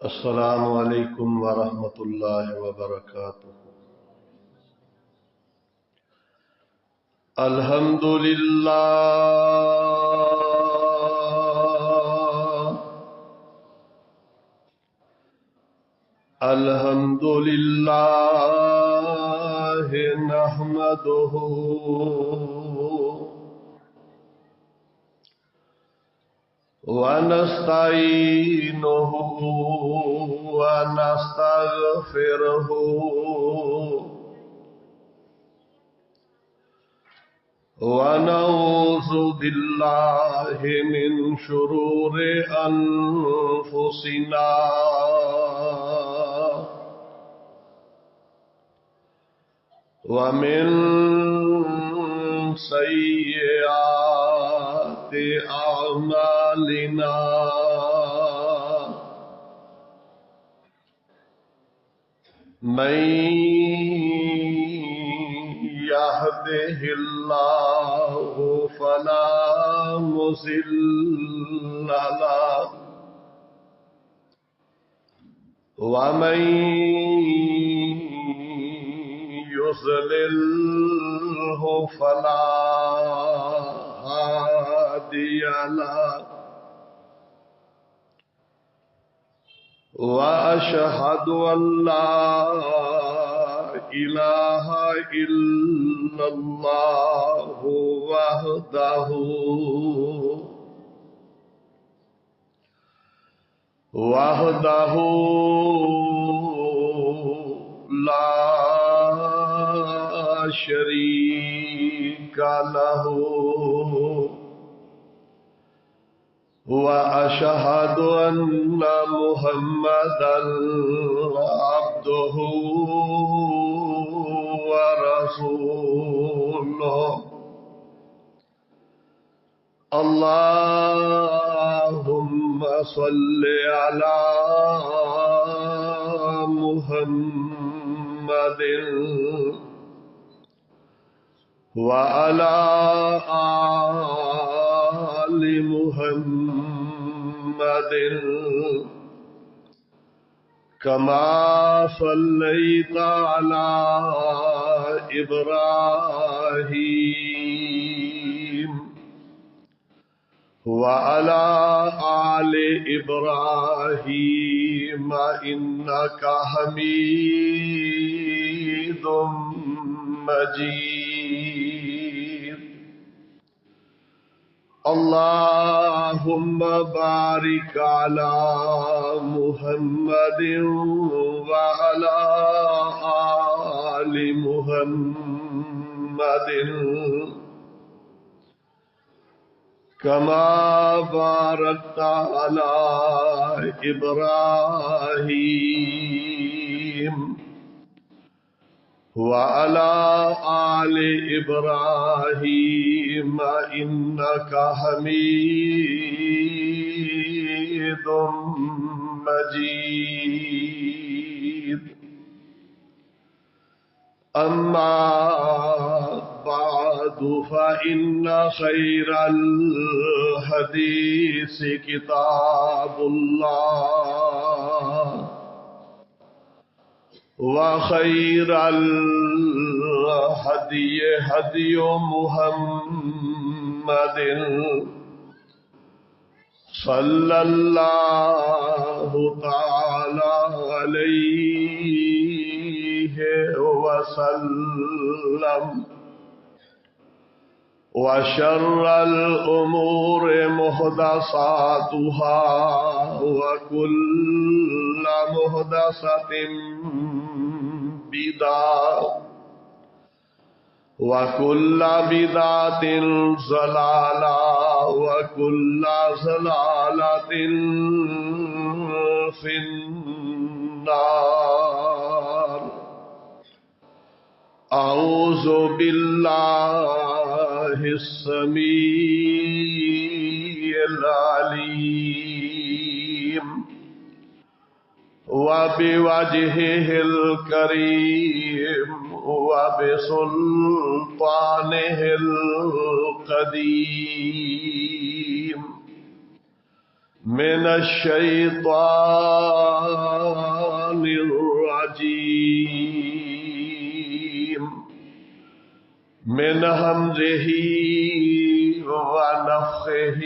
السلام علیکم ورحمۃ اللہ وبرکاتہ۔ الحمد للہ الحمد للہ نحمدہ ونستعینہ ونستغفرہ ونعوذ باللہ من شرور انفسنا ومن سیئات اعمالنا من يهده الله فلا مضل له ومن يضلله فلا هادي له وأشهد أن لا إله إلا الله وحده لا شريك له وأشهد أن محمدا عبده ورسوله اللهم صل على محمد وعلى آل محمد كما صليت على إبراهيم وعلى آل إبراهيم إنك حميد مجيد اللهم بارك على محمد وعلى آل محمد كما باركت على إبراهيم وعلى آل إبراهيم إنك حميد مجيد أما بعد فإن خير الحديث كتاب الله وخير الهدي هدي محمد صلى الله تعالى عليه وسلم وشر الأمور محدثاتها وكل محدثة بدعة وكل بدعة ضلالة وكل ضلالة في النار أعوذ بالله السميع العليم وبوجهه الكريم وبسلطانه القديم من الشيطان الرجيم من همزه ونفخه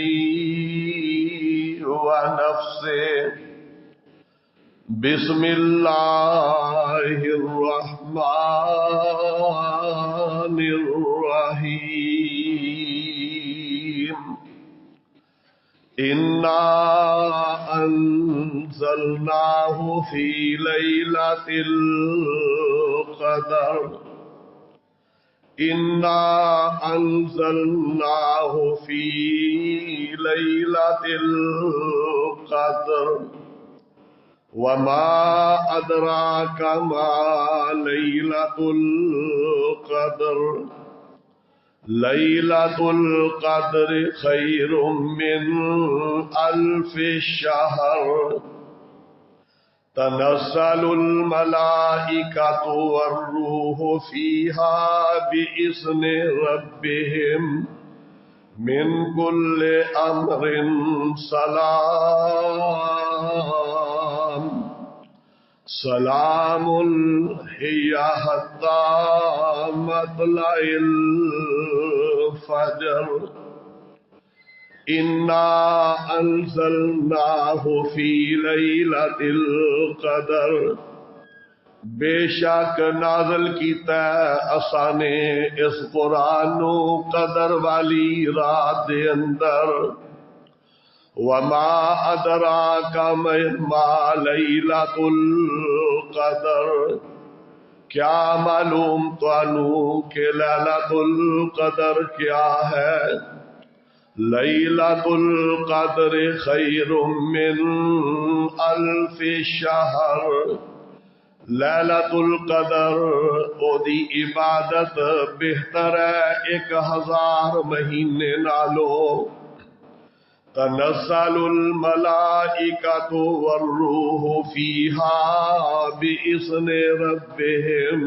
ونفسه بسم الله الرحمن الرحيم إنا أنزلناه في ليلة القدر إنا أنزلناه في ليلة القدر وما أدراك ما ليلة القدر ليلة القدر خير من 1000 شهر تنزل الملائكة والروح فيها بإذن ربهم من كل أمر سلام هي حتى مطلع الفجر إنا أنزلناه في ليلة القدر بے شک نازل کیتا اسانے اس قرآن نو قدر والی رات دے اندر وما ادراک ما لیلۃ القدر کیا معلوم توانو کہ لیلۃ القدر کیا ہے لیلۃ القدر خیر من 1000 شہر لیلۃ القدر او دی عبادت بہتر ہے 1000 مہینے نالو تنزل الملائکۃ والروح فیہا بإذن ربہم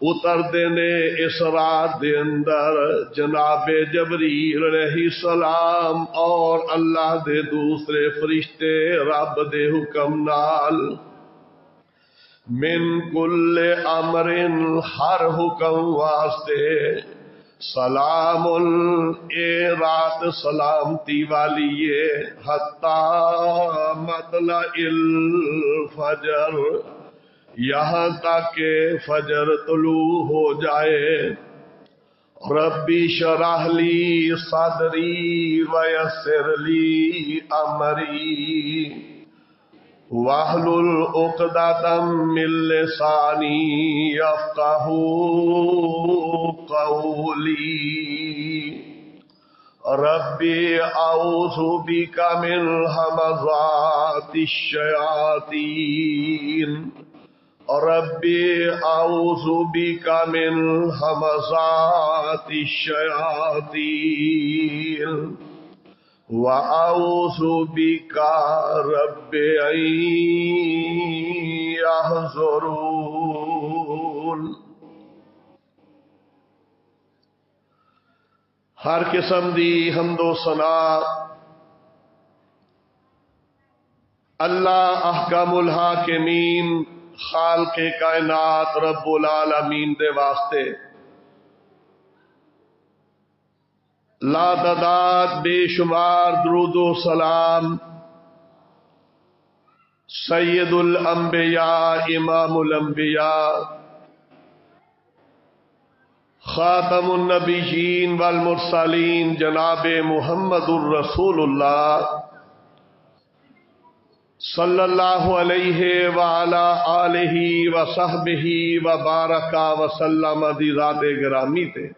اتر دینے اس رات دے اندر جناب جبریل علیہ السلام اور اللہ دے دوسرے فرشتے رب دے حکم نال من کل امر ہر حکم واسطے سلام اے رات سلامتی والی حتی مطلع الفجر یہاں تک کہ فجر طلوع ہو جائے ربی شرح لی صدری ویسر لی امری واحلل عقدۃ من لسانی یفقہوا قولی ربی اعوذ بک من ہمزات الشیاطین ربی اعوذ بک من ہمزات الشیاطین وَأَعُوذُ بِكَ رَبِّ أَن يَحْضُرُونَ ہر قسم دی حمد و ثنا اللہ احکم الحاکمین خالق کائنات رب العالمین دے واسطے لا تعداد بے شمار درود و سلام سید الانبیاء امام الانبیاء خاتم النبیین والمرسلین جناب محمد الرسول اللہ صلی اللہ علیہ وعلا آلہ وصحبہ وبارک وسلم دی ذات گرامی تے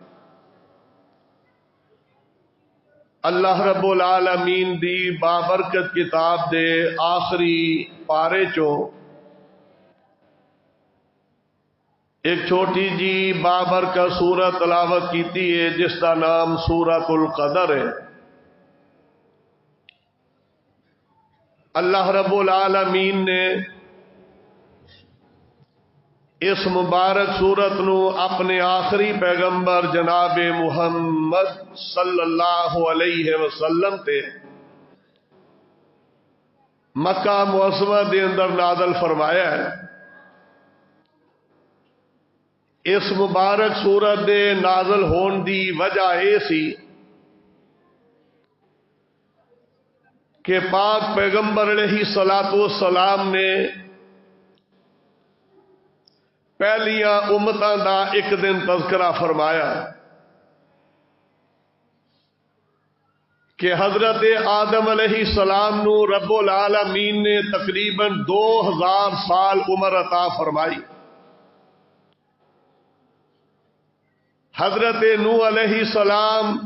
اللہ رب العالمین دی بابرکت کتاب دے آخری پارے چوں ایک چھوٹی جی بابرکت سورت تلاوت کیتی ہے جس کا نام سورت القدر ہے. اللہ رب العالمین نے اس مبارک سورت نو اپنے آخری پیغمبر جناب محمد صلی اللہ علیہ وسلم تے مکہ معظمہ دے اندر نازل فرمایا ہے۔ اس مبارک سورت دے نازل ہون دی وجہ یہ سی کہ پاک پیغمبر علیہ الصلوۃ والسلام نے پہلیاں امتاں دا ایک دن تذکرہ فرمایا کہ حضرت آدم علیہ السلام نو رب العالمین نے تقریباً 2000 سال عمر عطا فرمائی۔ حضرت نوح علیہ السلام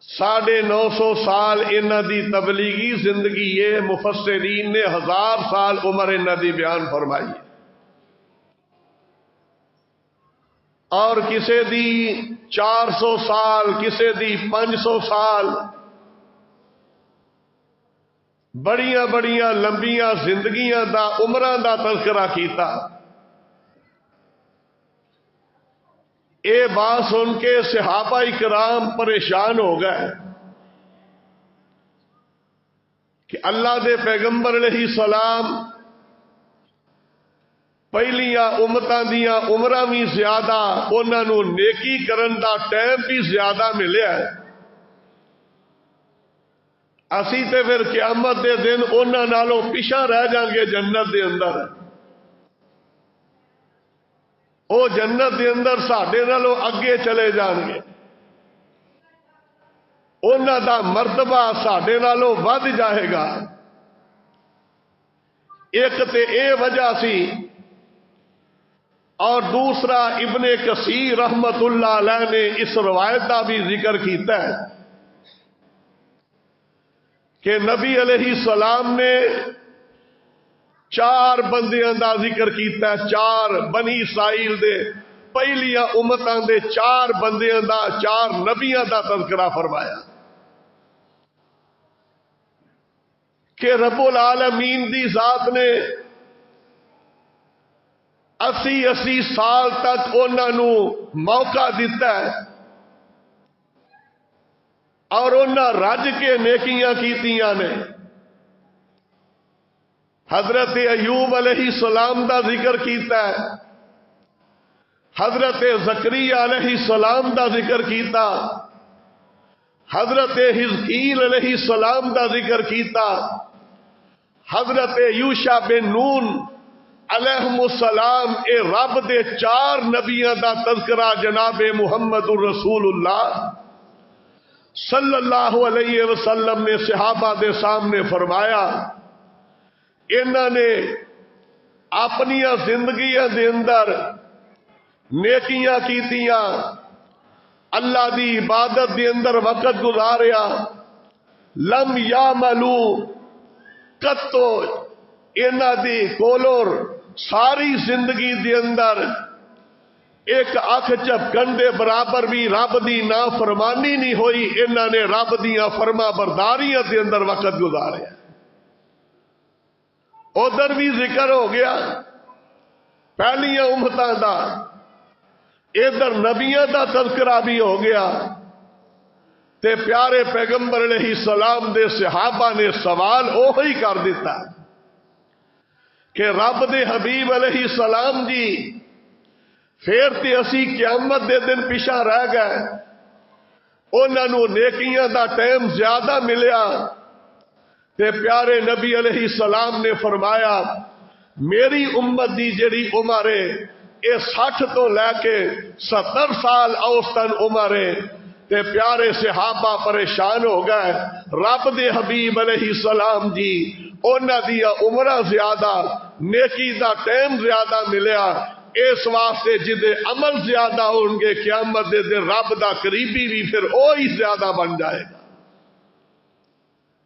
950 سال انہاں دی تبلیغی زندگی ہے، مفسرین نے 1000 سال عمر انہاں دی بیان فرمائی، اور کسے دی 400 سال، کسے دی 500 سال، بڑیاں بڑیاں لمبیاں زندگیاں دا عمراں دا تذکرہ کیتا۔ اے بات سن کے صحابہ کرام پریشان ہو گئے کہ اللہ دے پیغمبر علیہ السلام پہلیاں امتاں دیاں عمراں بھی زیادہ، انہاں نو نیکی کرن دا ٹائم بھی زیادہ ملیا ہے، اسی تے پھر قیامت دے دن انہاں نالوں پیچھے رہ جاں گے جنت دے اندر، او جنت دے اندر ساڈے نالوں اگے چلے جان گے، انہاں دا مرتبہ ساڈے نالوں ود جائے گا۔ ایک تے اے وجہ سی، اور دوسرا ابن کثیر رحمت اللہ علیہ نے اس روایت کا بھی ذکر کیتا ہے کہ نبی علیہ السلام نے 4 بندیاں دا ذکر کیتا ہے، 4 بنی اسرائیل دے پہلیاں امتاں دے 4 بندیاں دا، 4 نبیاں دا تذکرہ فرمایا کہ رب العالمین دی ذات نے 80 سال تک انہاں نو موقع دیتا ہے، اور انہاں رج کے نیکیاں کیتیاں نے۔ حضرت ایوب علیہ السلام دا ذکر کیتا ہے، حضرت زکریا علیہ السلام دا ذکر کیتا، حضرت حزقیل علیہ السلام دا ذکر کیتا، حضرت یوشع بن نون علیہم السلام، اے رب دے 4 نبیاں دا تذکرہ جناب محمد الرسول اللہ صلی اللہ علیہ وسلم نے صحابہ دے سامنے فرمایا۔ انہاں نے اپنی زندگیاں دے اندر نیکیاں کیتیاں، اللہ دی عبادت دے اندر وقت گزاریا، لم یعملو قطو، انہاں دی کولور ساری زندگی دے اندر ایک اکھ جھپکن دے برابر بھی رب دی نافرمانی نہیں ہوئی، انہاں نے رب دیاں فرما برداریاں دے اندر وقت گزاریا۔ ادھر بھی ذکر ہو گیا پہلیاں امتاں دا، ادھر نبیاں دا تذکرہ بھی ہو گیا، تے پیارے پیغمبر علیہ السلام دے صحابہ نے سوال اوہی کر دیتا کہ رب دے حبیب علیہ السلام جی پھر تے اسی قیامت دے دن پیچھے رہ گئے، انہاں نو نیکیاں دا ٹائم زیادہ ملیا، تے پیارے نبی علیہ السلام نے فرمایا میری امت دی جڑی عمر ہے اے 60 تو لے کے 70 سال اوسطن عمر ہے، تے پیارے صحابہ پریشان ہو گئے، رب دے حبیب علیہ السلام جی انہاں دیا عمرہ زیادہ، نیکی دا ٹائم زیادہ ملیا، اس واسطے جدے عمل زیادہ ہوں گے قیامت دے دن رب دا قریبی بھی پھر وہی زیادہ بن جائے گا۔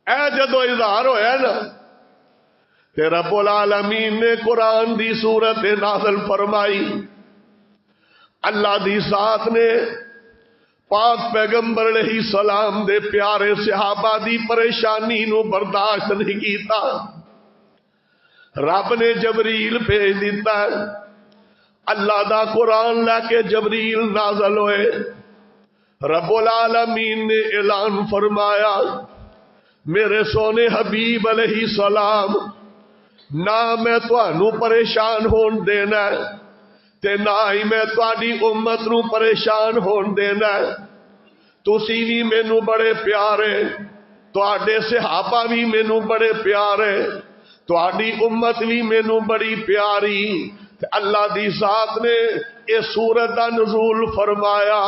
اے جدو اظہار ہویا نا تے رب العالمین نے قرآن دی سورت نازل فرمائی، اللہ دی ذات نے پاک پیغمبر علیہ السلام دے پیارے صحابہ دی پریشانی نو برداشت نہیں کیتا، رب نے جبریل بھیج دیتا ہے، اللہ دا قرآن لے کے جبریل نازل ہوئے، رب العالمین نے اعلان فرمایا میرے سونے حبیب علیہ السلام نہ میں تانوں پریشان ہون دینا ہے تے نہ ہی میں تہاڈی امت نو پریشان ہون دینا ہے. تسی بھی مینوں بڑے پیارے، تہاڈے صحابہ بھی مینوں بڑے پیارے، تہاڈی امت بھی مینوں بڑی پیاری. تے اللہ دی ذات نے یہ سورت دا نزول فرمایا.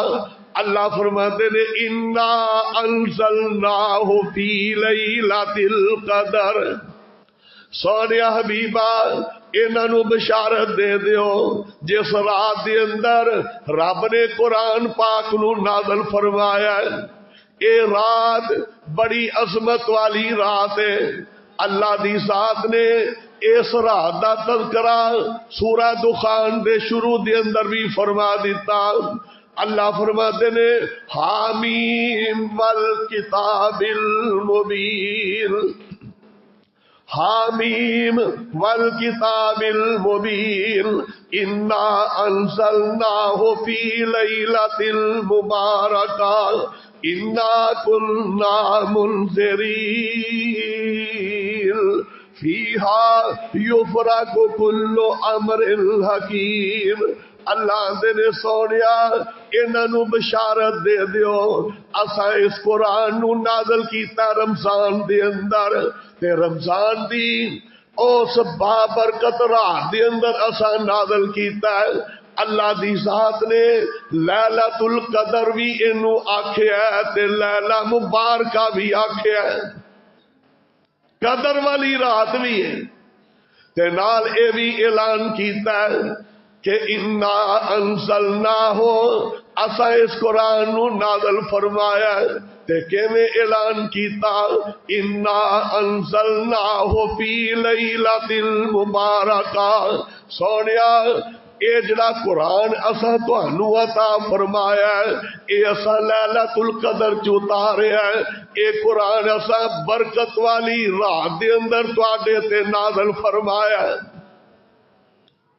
اللہ فرماتے نے انا انزلناہ فی لیلۃ القدر. سونیا حبیبا انہاں نو بشارت دے دیو جس رات دے اندر رب نے قرآن پاک نو نازل فرمایا ہے. اے رات بڑی عظمت والی رات ہے. اللہ دی ذات نے اس رات دا تذکرہ سورہ دخان دے شروع دے اندر بھی فرما دیتا. اللہ فرماتے نے حامیم والکتاب المبین، حامیم والکتاب المبین انا انزلناہ فی لیلۃ المبارکہ انا کنا منذرین فیہا یفرق کل امر حکیم. اللہ دے نے سونیا انہاں نو بشارت دے دیو اساں اس قرآن نو نازل کیتا رمضان دے اندر، تے رمضان دی اس بابرکت رات دے اندر اساں نازل کیتا ہے. اللہ دی ذات نے لیلۃ القدر بھی اینو آکھیا ہے تے لیلہ مبارکہ بھی آکھیا ہے. قدر والی رات بھی ہے تے نال اے بھی اعلان کیتا ہے کہ انا انزلناہ اساں اس قرآن نو نازل فرمایا ہے. تے کیویں اعلان کیتا انا انزلناہ فی لیلۃ المبارکہ. سونیا اے جڑا قرآن اساں تانوں عطا فرمایا ہے اے اساں لیلۃ القدر چ اتاریا ہے. اے قرآن اساں برکت والی رات دے اندر تواڈے تے نازل فرمایا ہے.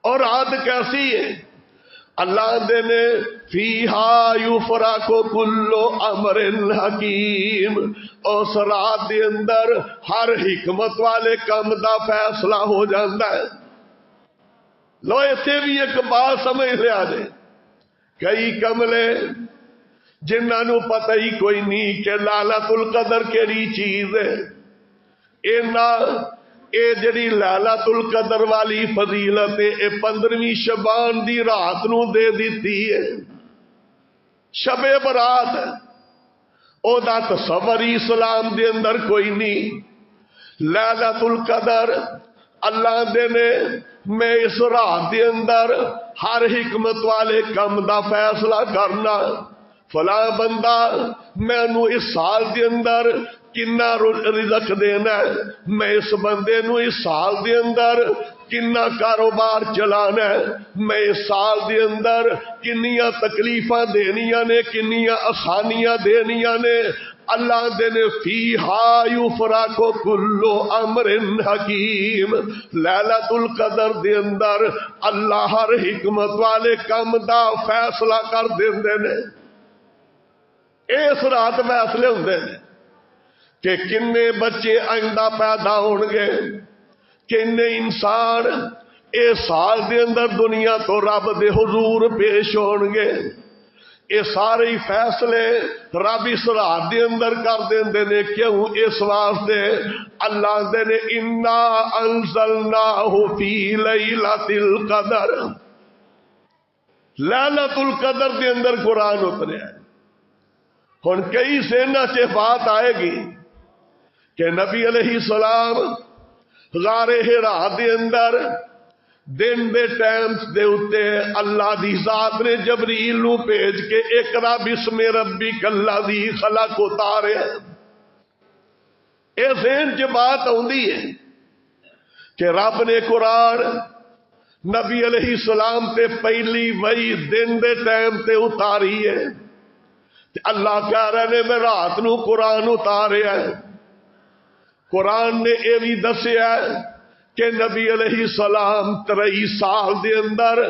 اور رات کیسی ہے؟ اللہ دے نے فیہا یفرق کل امر حکیم. اس رات دے اندر ہر حکمت والے کم دا فیصلہ ہو جاتا ہے. لو ایتھے بھی ایک بات سمجھ لیا جے، کئی کملے جنہاں نو پتہ ہی کوئی نہیں کہ لیلۃ القدر کیڑی چیز ہے. اے جڑی لیلۃ القدر والی فضیلت ہے اے 15ویں شعبان دی رات نو دے دیتی ہے. شب برات او دا تصور اسلام دے اندر کوئی نہیں. لیلۃ القدر اللہ دے نے میں اس رات دے اندر ہر حکمت والے کم دا فیصلہ کرنا. فلاں بندہ میں نو اس سال دے اندر کنا رزق دینا ہے، میں اس بندے نو اس سال دے اندر کنا کاروبار چلانا ہے، میں اس سال دے اندر کنیاں تکلیفاں دینیاں نے، کنیاں آسانیاں دینیاں نے. اللہ دے نے فیہا یفرق کل امر حکیم. لیلۃ القدر دے اندر اللہ ہر حکمت والے کم دا فیصلہ کر دیندے نے. اس رات فیصلے ہوندے نے کہ کنے بچے آئندہ پیدا ہون گے، کنے انسان اے سال دے اندر دنیا تو رب دے حضور پیش ہون گے. اے سارے فیصلے رب اس رات دے اندر کر دیندے نے. کیوں؟ اس واسطے اللہ دے نے انا انزلناہ فی لیلۃ القدر. لیلۃ القدر دے اندر قرآن اتریا ہے. ہن کئی سینہ چ بات آئے گی کہ نبی علیہ السلام غار حرا دے اندر دن دے ٹائم دے اتے اللہ دی ذات نے جبریل نو بھیج کے اقرا بسم ربک الذی خلق اتارے. اے ذہن چ بات آندی ہے کہ رب نے قرآن نبی علیہ السلام تے پہلی وہی دن دے ٹائم تے اتاری ہے. اللہ کہہ رہے نے میں رات نو قرآن اتاریا ہے. قرآن نے یہ بھی دسیا کہ نبی علیہ السلام 23 سال دے اندر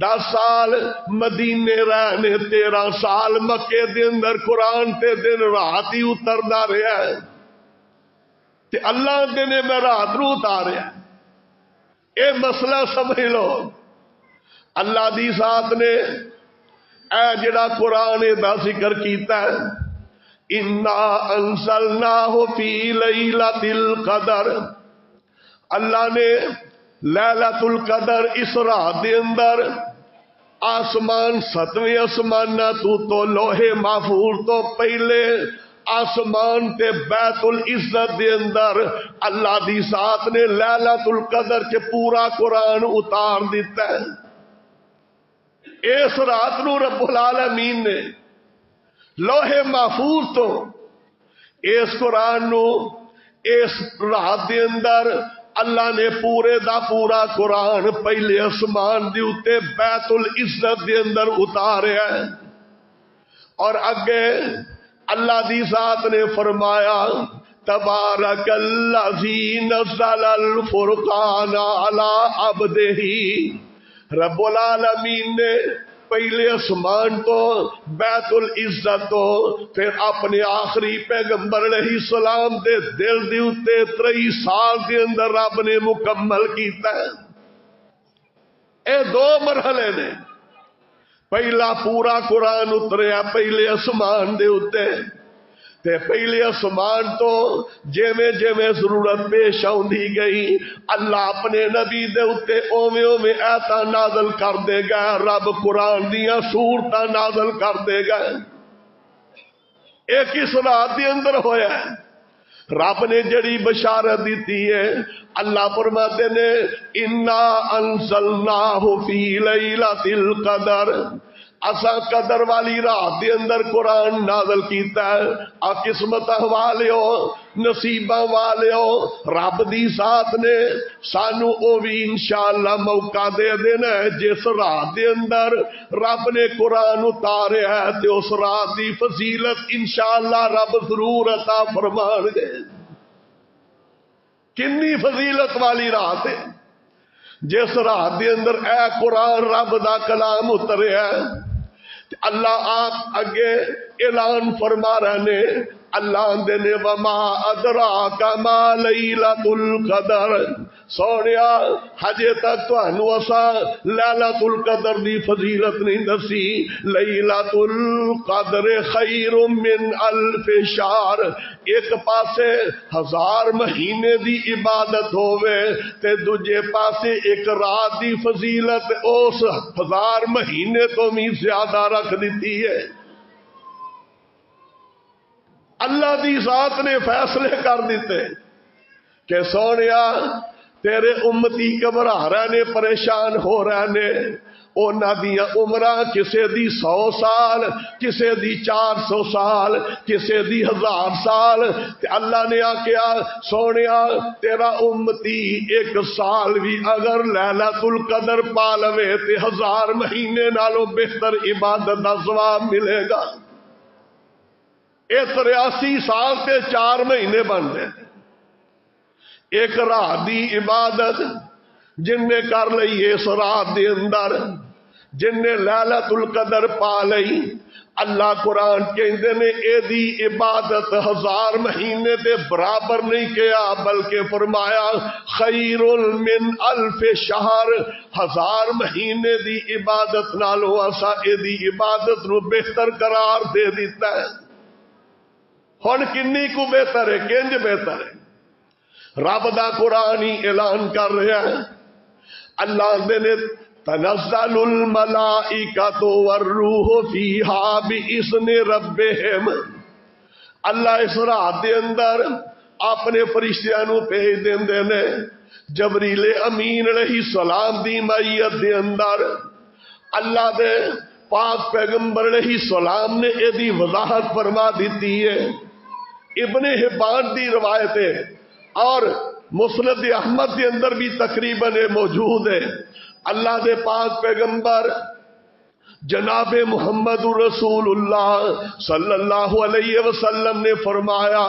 10 سال مدینے رہنے 13 سال مکے دے اندر قرآن تے دن رات ہی اتردا رہا ہے. تے اللہ دے نے میں رات نو اتاریا. اے مسئلہ سمجھ لو. اللہ دی ذات نے اے جڑا قرآن دا ذکر کیتا ہے انا انزلناہ فی لیلۃ القدر، اللہ نے لیلۃ القدر اس رات دے اندر آسمان 7ویں آسمان تو لوہے محفوظ تو پہلے آسمان تے بیت العزت دے اندر اللہ دی ذات نے لیلۃ القدر چ پورا قرآن اتار دیتا ہے. اس رات نو رب العالمین نے لوہے محفوظ تو اس قرآن نو اس رات دے اندر اللہ نے پورے دا پورا قرآن پہلے آسمان دے اوتے بیت العزت دے اندر اتاریا ہے. اور اگے اللہ دی ذات نے فرمایا تبارک الذی نزل الفرقان علی عبدہ. رب العالمین نے پہلے آسمان تو بیت العزت تو پھر اپنے آخری پیغمبر علیہ السلام دے دل دے اوتے 23 سال دے اندر رب نے مکمل کیتا ہے. اے 2 مرحلے نے. پہلا پورا قرآن اتریا پہلے آسمان دے اوتے تے پہلے آسمان تو جویں جویں ضرورت پیش آندی گئی اللہ اپنے نبی دے اوتے اوویں اوویں آیاتاں نازل کر دے گا. رب قرآن دیاں سورتاں نازل کر دے گا. ایک اس رات دے اندر ہویا ہے. رب نے جڑی بشارت دیتی ہے اللہ فرماتے نے انا انزلناہ فی لیلۃ القدر، اساں قدر والی رات دے اندر قرآن نازل کیتا ہے. آ قسمت والیو نصیباں والیو رب دی ذات نے سانو او بھی انشاءاللہ موقع دے دینا ہے جس رات دے اندر رب نے قرآن اتاریا ہے تے اس رات دی فضیلت انشاءاللہ رب ضرور عطا فرمان گے. کنی فضیلت والی رات ہے جس رات دے اندر اے قرآن رب دا کلام اتریا ہے. اللہ آپ اگے اعلان فرما رہے نے اللہ دے نے وما ادراک ما لیلۃ القدر. سونیا ہجے تک تانوں اساں لیلۃ القدر دی فضیلت نہیں دسی. لیلۃ القدر خیر من الف شہر. ایک پاسے 1000 مہینے دی عبادت ہووے تے دوجے پاسے ایک رات دی فضیلت اس 1000 مہینے تو بھی زیادہ رکھ دیتی ہے. اللہ دی ذات نے فیصلے کر دیتے کہ سونیا تیرے امتی گھبرا رہے نے پریشان ہو رہے نے. اونا دیاں عمرہ کسے دی 100 سال کسے دی 400 سال کسے دی 1000 سال تے اللہ نے آکیا سونیا تیرا امتی 1 سال بھی اگر لیلۃ القدر پا لوے تے 1000 مہینے نالوں بہتر عبادت دا ثواب ملے گا. اے 83 سال تے 4 مہینے بن دے. ایک رات دی عبادت جن نے کر لئی اس رات دے اندر جن نے لیلۃ القدر پا لئی اللہ قرآن کہندے نے اے دی عبادت 1000 مہینے دے برابر نہیں کیا بلکہ فرمایا خیر من الف شہر. 1000 مہینے دی عبادت نالوں اسا اے دی عبادت نو بہتر قرار دے دیتا ہے. ہن کنی کو بہتر ہے کنج بہتر ہے. رب دا قرآن ہی اعلان کر رہا ہے اللہ دے نے تنزل الملائکۃ والروح فیہا بإذن ربہم. اللہ اس رات دے اندر اپنے فرشتیاں نو بھیج دیندے نے جبریل امین علیہ السلام دی معیت دے اندر. اللہ دے پاک پیغمبر علیہ السلام نے اے دی وضاحت فرما دیتی ہے. ابن حبان دی روایت ہے اور مسند احمد کے اندر بھی تقریباً موجود ہے. اللہ دے پاک پیغمبر جناب محمد رسول اللہ صلی اللہ علیہ وسلم نے فرمایا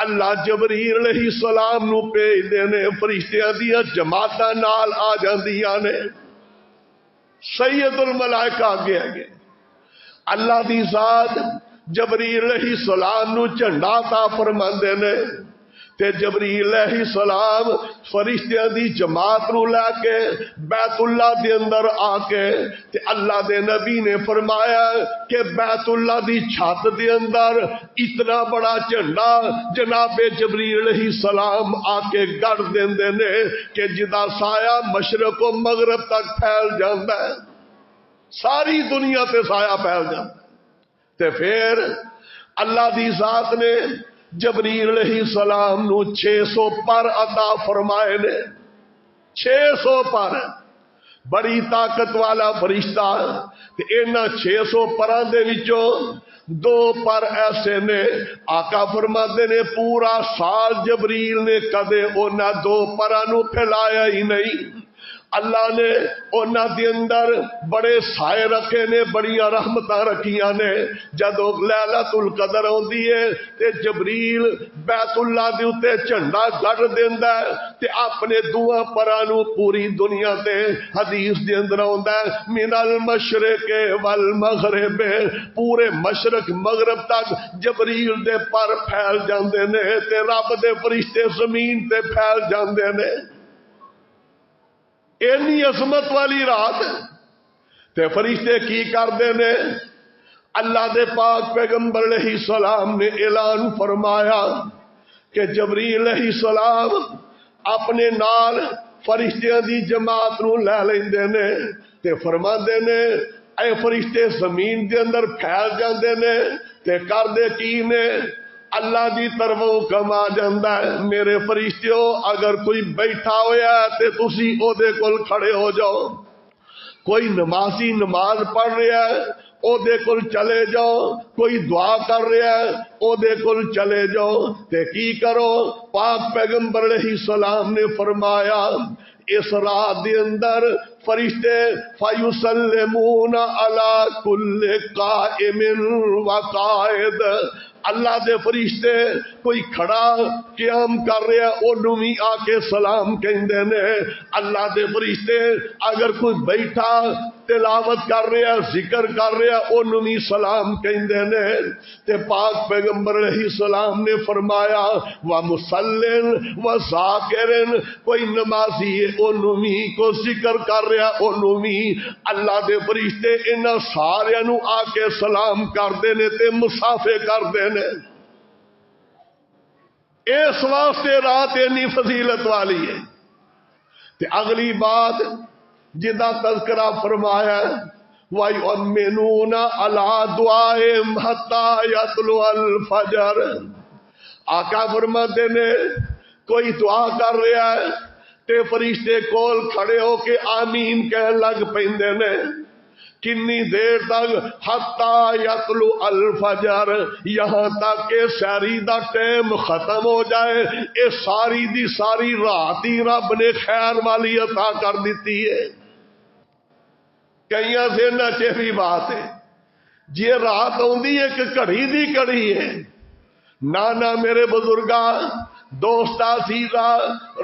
اللہ جبریل علیہ السلام نو بھیج دینے فرشتیاں دیاں جماعتاں نال آ جاندیاں نے. سید الملائکہ آگے آگے اللہ دی ذات جبریل علیہ السلام نو جھنڈا عطا فرماندے نے تے جبریل علیہ السلام فرشتیاں دی جماعت نو لے کے بیت اللہ دے اندر آ کے تے اللہ دے نبی نے فرمایا کہ بیت اللہ دی چھت دے اندر اتنا بڑا جھنڈا جناب جبریل علیہ السلام آ کے گڑ دیندے نے کہ جدا سایہ مشرق و مغرب تک پھیل جاندا ہے، ساری دنیا تے سایہ پھیل جاندا ہے۔ تے پھر اللہ دی ذات نے جبریل علیہ السلام نو 600 پر عطا فرمائے نے، 600 پر، بڑی طاقت والا فرشتہ۔ تے انہاں 600 پراں دے وچوں 2 پر ایسے نے آقا فرماتے نے پورا سال جبریل نے کدے انہاں 2 پراں نو پھیلایا ہی نہیں۔ اللہ نے انہاں دے اندر بڑے سائے رکھے نے، بڑیاں رحمتاں رکھیاں نے۔ جدوں لیلۃ القدر ہوندی ہے تے جبریل بیت اللہ دے اوتے جھنڈا گڑ دیندا ہے تے اپنے دواں پراں نو پوری دنیا تے حدیث دے اندر ہوندا ہے من المشرق والمغرب، پورے مشرق مغرب تک جبریل دے پر پھیل جاندے نے تے رب دے فرشتے زمین تے پھیل جاندے نے۔ اینی عظمت والی رات تے فرشتے کی کردے نے؟ اللہ دے پاک پیغمبر علیہ السلام نے اعلان فرمایا کہ جبریل علیہ السلام اپنے نال فرشتیاں دی جماعت نو لے لیندے نے تے فرماندے نے اے فرشتے زمین دے اندر پھیل جاندے نے تے کردے کی نے؟ اللہ دی طرفوں حکم آ جاندا ہے میرے فرشتیو اگر کوئی بیٹھا ہویا ہے تے تسی او دے کول کھڑے ہو جاؤ، کوئی نمازی نماز پڑھ رہا ہے او دے کول چلے جاؤ، کوئی دعا کر رہا ہے او دے کول چلے جاؤ تے کی کرو؟ پاک پیغمبر علیہ السلام نے فرمایا اس رات دے اندر فرشتے فیسلمون علی کل قائم وقائد، اللہ دے فرشتے کوئی کھڑا قیام کر رہا انہوں بھی آ کے سلام کہندے نے، اللہ دے فرشتے اگر کوئی بیٹھا تلاوت کر رہا ذکر کر رہا انہوں بھی سلام کہندے نے۔ تے پاک پیغمبر علیہ السلام نے فرمایا وَمُصَلِّن وَذَاكِرٍ، کوئی نمازی انہوں بھی کو ذکر کر رہا انہوں بھی اللہ دے فرشتے انہاں سارے نو آ کے سلام کردے نے تے مصافحے کردے نے۔ اس واسطے رات اتنی فضیلت والی ہے۔ تے اگلی بات جدا تذکرہ فرمایا وَيُؤْمِنُونَ عَلَىٰ دُعَائِهِمْ حَتَّىٰ يَطْلُعَ الْفَجْرِ، آقا فرماتے نے کوئی دعا کر رہا ہے تے فرشتے کول کھڑے ہو کے آمین کہن لگ پیندے نے، کنی دیر تک حتی یطلع الفجر، یہاں تک کہ سحری دا ٹائم ختم ہو جائے۔ اے ساری دی ساری رات ہی رب نے خیر والی عطا کر دیتی ہے۔ کئیاں سے نچے بھی بات ہے جی رات ہوندی ایک گھڑی دی گھڑی ہے، نانا میرے بزرگاں دوستا سیدھا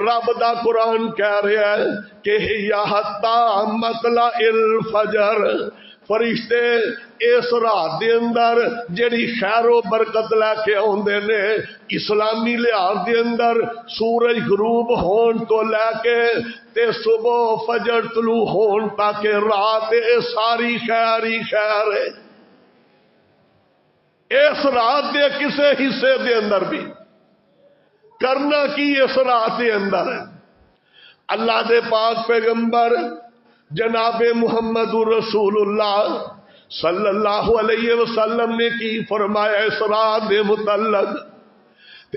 رب دا قرآن کہہ رہا ہے کہ یا حتی مطلع الفجر، فرشتے اس رات دے اندر جڑی خیر و برکت لے کے آندے نے اسلامی لحاظ دے اندر سورج غروب ہون تو لے کے تے صبح فجر طلوع ہون تک رات ساری خیر ہی خیر ہے۔ اس رات دے کسے حصے دے اندر بھی کرنا کی اس رات دے اندر ہے؟ اللہ دے پاک پیغمبر جناب محمد رسول اللہ صلی اللہ علیہ وسلم نے کی فرمایا اس رات دے متعلق،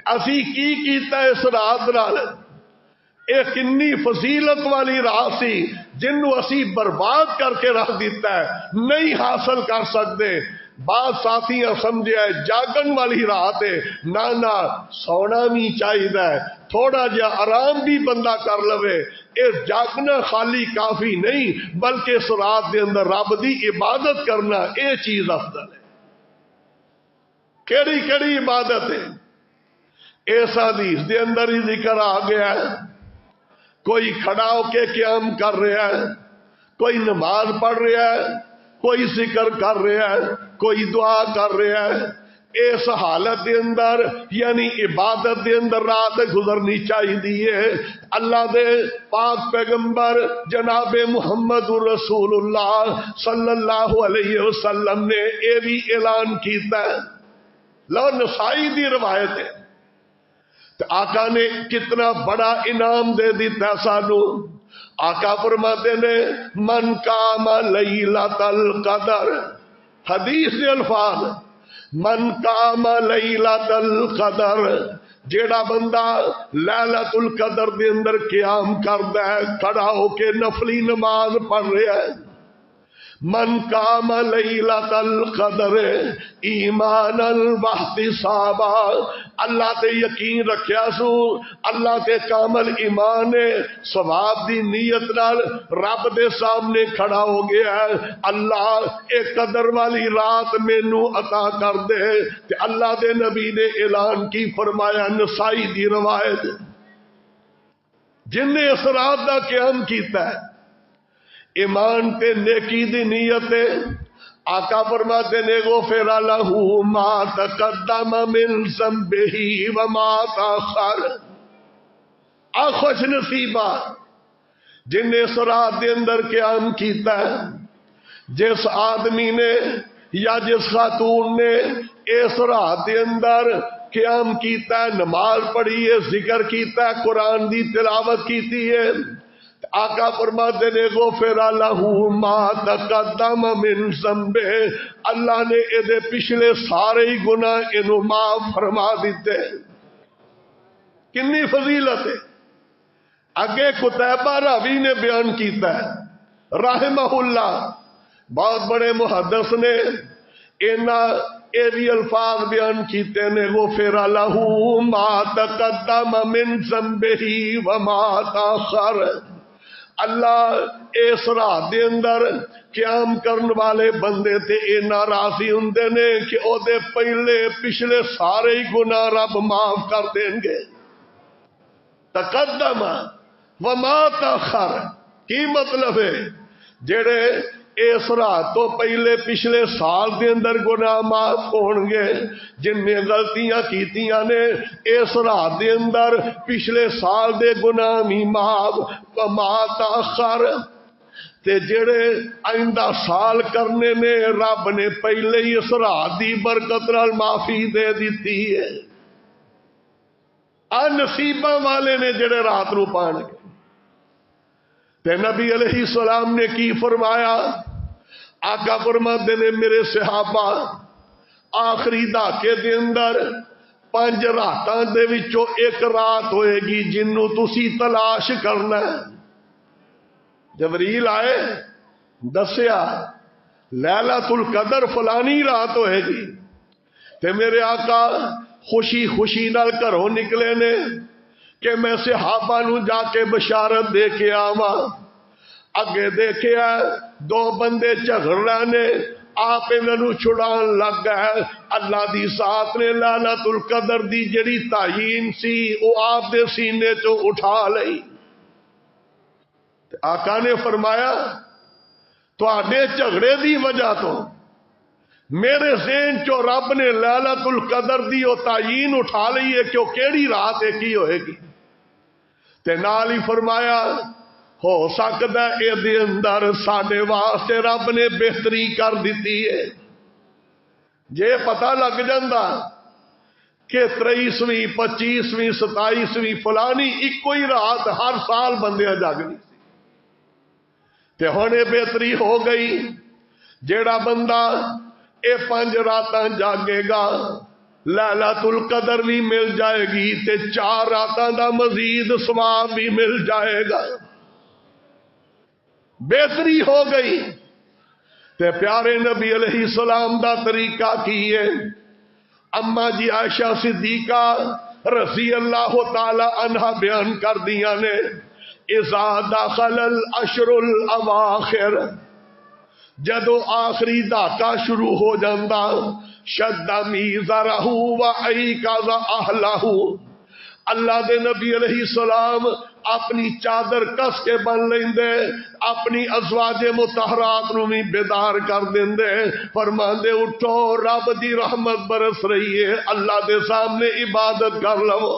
اسی کی کیتا اس رات نال؟ ایک کنی فضیلت والی رات سی جنوں اسی برباد کر کے رکھ دیتا ہے، نہیں حاصل کر سکتے۔ بعض ساتھیاں سمجھے جاگن والی رات ہے، نانا سونا بھی چاہیے، تھوڑا جا آرام بھی بندہ کر لوے، اس جاگنا خالی کافی نہیں بلکہ اس رات دے اندر رب دی عبادت کرنا یہ چیز افضل ہے۔ کیڑی کیڑی عبادت ہے؟ اس حدیث دے اندر ہی ذکر آ گیا ہے، کوئی کھڑا ہو کے قیام کر رہا ہے، کوئی نماز پڑھ رہا ہے، کوئی ذکر کر رہا ہے، کوئی دعا کر رہا ہے، اس حالت دے اندر یعنی عبادت دے اندر رات گزرنی چاہیے. اللہ دے پاک پیغمبر جناب محمد رسول اللہ صلی اللہ علیہ وسلم نے یہ بھی اعلان کیتا ہے. لو نسائی دی روایت ہے. آقا نے کتنا بڑا انعام دے دیتا سانو. آقا فرماتے نے من قام لیلۃ القدر، حدیث دے الفاظ من قام لیلۃ القدر، جیڑا بندہ لیلۃ القدر دے اندر قیام کردا ہے، کھڑا ہو کے نفلی نماز پڑھ رہا ہے. من قام لیلۃ القدر ایمانا واحتسابا، اللہ تے یقین رکھیا سو، اللہ تے کامل ایمان ہے، ثواب دی نیت نال رب دے سامنے کھڑا ہو گیا ہے. اللہ ایک قدر والی رات مینوں عطا کر دے. تے اللہ دے نبی نے اعلان کی فرمایا، نسائی دی روایت، جن نے اس رات دا قیام کیتا ہے ایمان تے نیکی دی نیت ہے، آقا فرماتے نے غفر لہ ما تقدم من ذنبہ وما تاخر. خوش نصیبہ جن نے اس رات دے اندر قیام کیتا ہے. جس آدمی نے یا جس خاتون نے اس رات دے اندر قیام کیتا ہے، نماز پڑھی ہے، ذکر کیتا ہے، قرآن دی تلاوت کیتی ہے، آقا فرماتے نے غفر لہ ما تقدم من ذنبہ، اللہ نے یہ پچھلے سارے ہی گناہ انہوں معاف فرما دیتے. کنی فضیلت ہے. اگے قتیبہ راوی نے بیان کیتا ہے رحمہ اللہ، بہت بڑے محدث نے یہ بھی الفاظ بیان کیتے نے غفر لہ ما تقدم من ذنبہ وما تاخر. اللہ اس رات دے اندر قیام کرن والے بندے تے اے ناراضی ہوندے نے کہ او دے پہلے پچھلے سارے ہی گناہ رب معاف کر دیں گے. تقدم وما تاخر کی مطلب ہے؟ جڑے اس رات تو پہلے پچھلے سال دے اندر گناہ معاف ہون گے، جن نے غلطیاں کیتیاں نے اس رات دے اندر پچھلے سال دے گناہ بھی معاف. وما تاخر تے جڑے آئندہ سال کرنے نے رب نے پہلے ہی اس رات دی برکت نال معافی دے دیتی ہے. نصیباں والے نے جڑے رات نو پان گے. تے نبی علیہ السلام نے کی فرمایا؟ آقا فرماتے نے میرے صحابہ آخری دھاکے دے اندر 5 راتاں دے وچوں ایک رات ہوئے گی جنوں تسی تلاش کرنا ہے. جبریل آئے دسیا لیلۃ القدر فلانی رات ہوئے گی، تے میرے آقا خوشی خوشی نال گھروں نکلے نے کہ میں صحابہ نو جا کے بشارت دے کے آواں. اگے دیکھیا 2 بندے جھگڑ رہے نے، آپ انہوں چھڑان لگ گئے. اللہ دی ذات نے لیلۃ القدر دی جڑی تعین سی وہ آپ دے سینے چوں اٹھا لئی. آقا نے فرمایا تواڈے جھگڑے دی وجہ تو میرے ذہن چوں رب نے لیلۃ القدر دی وہ تعین اٹھا لئی ہے کہ وہ کیڑی رات ہے کی ہوئے گی. تے نال ہی فرمایا ہو سکتا ہے یہ اندر ساڈے واسطے رب نے بہتری کر دیتی ہے. جے پتہ لگ جاندہ کہ 23ویں 25ویں 27ویں فلانی ایک ہی رات ہر سال بندے جاگنی تے ہونے بہتری ہو گئی. جیڑا بندہ اے 5 راتاں جاگے گا لیلۃ القدر بھی مل جائے گی تے 4 راتاں دا مزید ثواب بھی مل جائے گا. بہتری ہو گئی. تے پیارے نبی علیہ السلام دا طریقہ کی ہے. اما جی عائشہ صدیقہ رضی اللہ تعالی عنہ بیان کر دیا نے اذا دخل الاشر الاواخر، جدو آخری دھاکا شروع ہو جاندہ شد میزرہ و ایقظ اہلہ، اللہ دے نبی علیہ السلام اپنی چادر کس کے بن لیندے، اپنی ازواج مطہرات نو بھی بیدار کر دیندے، فرماندے اٹھو رب دی رحمت برس رہی ہے، اللہ دے سامنے عبادت کر لو۔